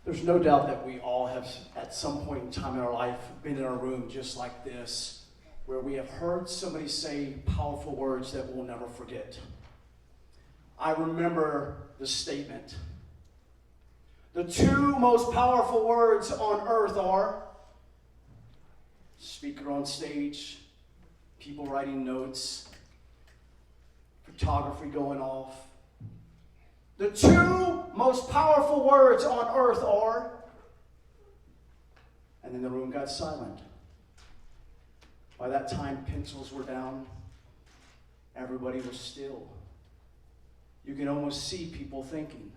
There's no doubt that we all have, at some point in time in our life, been in a room just like this, where we have heard somebody say powerful words that we'll never forget. I remember the statement. The two most powerful words on earth are speaker on stage, people writing notes, photography going off. The two most powerful words on earth are, and then the room got silent. By that time, pencils were down. Everybody was still. You can almost see people thinking.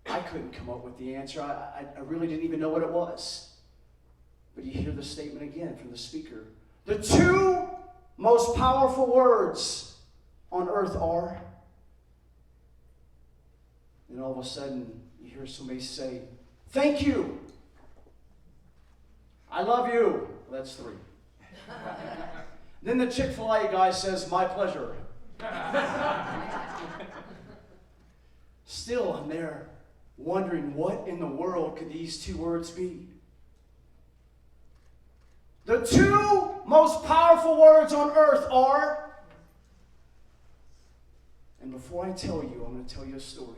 I couldn't come up with the answer. I really didn't even know what it was. But you hear the statement again from the speaker. The two most powerful words on earth are, and all of a sudden you hear somebody say, thank you. I love you. Well, that's three. Then the Chick-fil-A guy says, my pleasure. Still, I'm there wondering what in the world could these two words be. The two most powerful words on earth are, and before I tell you, I'm going to tell you a story.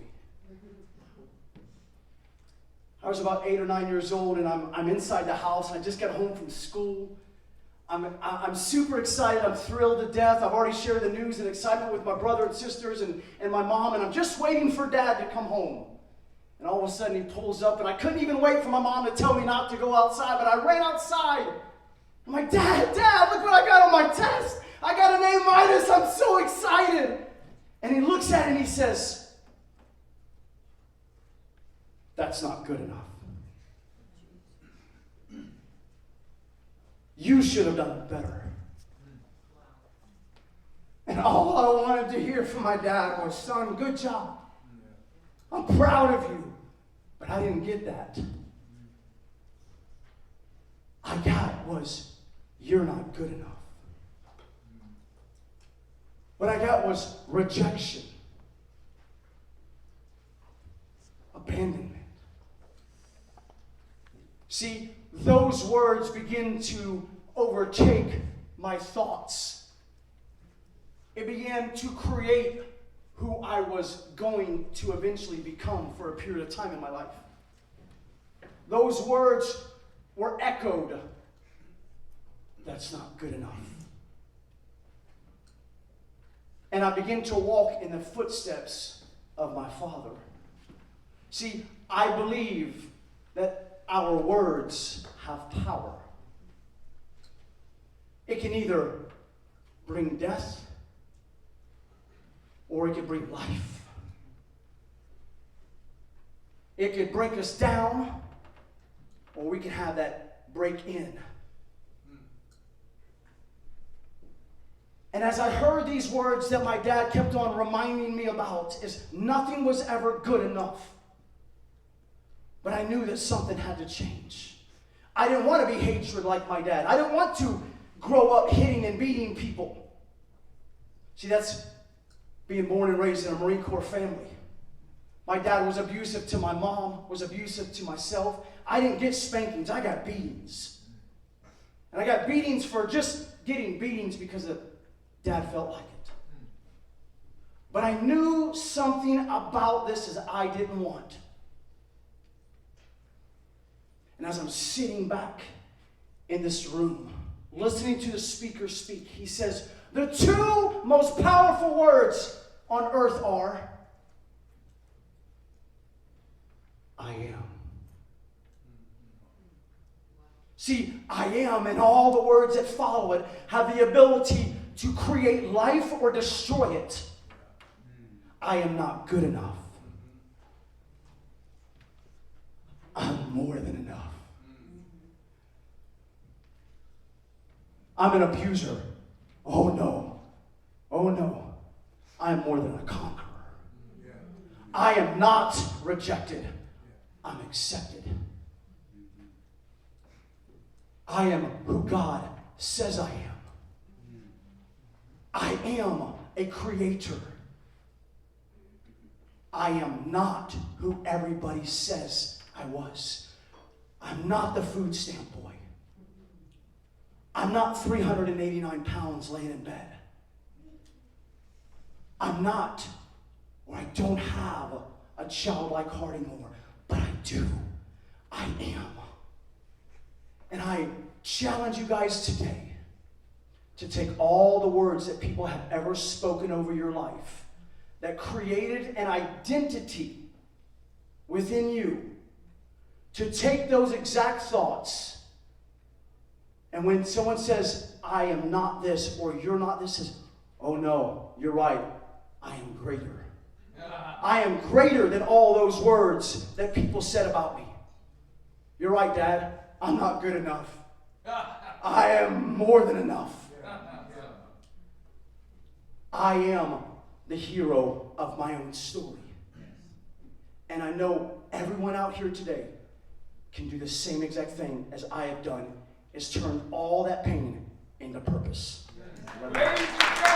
I was about 8 or 9 years old, and I'm inside the house. I just got home from school. I'm super excited. I'm thrilled to death. I've already shared the news and excitement with my brother and sisters and my mom, and I'm just waiting for Dad to come home. And all of a sudden he pulls up, and I couldn't even wait for my mom to tell me not to go outside, but I ran outside. I'm like, Dad, look what I got on my test. I got an A-. I'm so excited. And he looks at it and he says, that's not good enough. You should have done better. And all I wanted to hear from my dad was, son, good job. I'm proud of you. But I didn't get that. I got was, you're not good enough. What I got was rejection, abandonment. See, those words begin to overtake my thoughts. It began to create who I was going to eventually become for a period of time in my life. Those words were echoed. That's not good enough. And I began to walk in the footsteps of my father. See, I believe that our words have power. It can either bring death or it can bring life. It could break us down, or we can have that break in. And as I heard these words that my dad kept on reminding me about, is nothing was ever good enough. But I knew that something had to change. I didn't want to be hatred like my dad. I didn't want to grow up hitting and beating people. See, that's being born and raised in a Marine Corps family. My dad was abusive to my mom, was abusive to myself. I didn't get spankings, I got beatings. And I got beatings for just getting beatings because Dad felt like it. But I knew something about this as I didn't want. And as I'm sitting back in this room, listening to the speaker speak, he says, the two most powerful words on earth are, I am. See, I am and all the words that follow it have the ability to create life or destroy it. I am not good enough. I'm more than enough. I'm an abuser. Oh no. Oh no. I'm more than a conqueror. I am not rejected. I'm accepted. I am who God says I am. I am a creator. I am not who everybody says I I was. I'm not the food stamp boy. I'm not 389 pounds laying in bed. I'm not, or I don't have a childlike heart anymore, but I do. I am. And I challenge you guys today to take all the words that people have ever spoken over your life that created an identity within you, to take those exact thoughts, and when someone says, I am not this, or you're not this, says, oh no, you're right, I am greater. I am greater than all those words that people said about me. You're right, Dad, I'm not good enough. I am more than enough. I am the hero of my own story. And I know everyone out here today can do the same exact thing as I have done, is turn all that pain into purpose.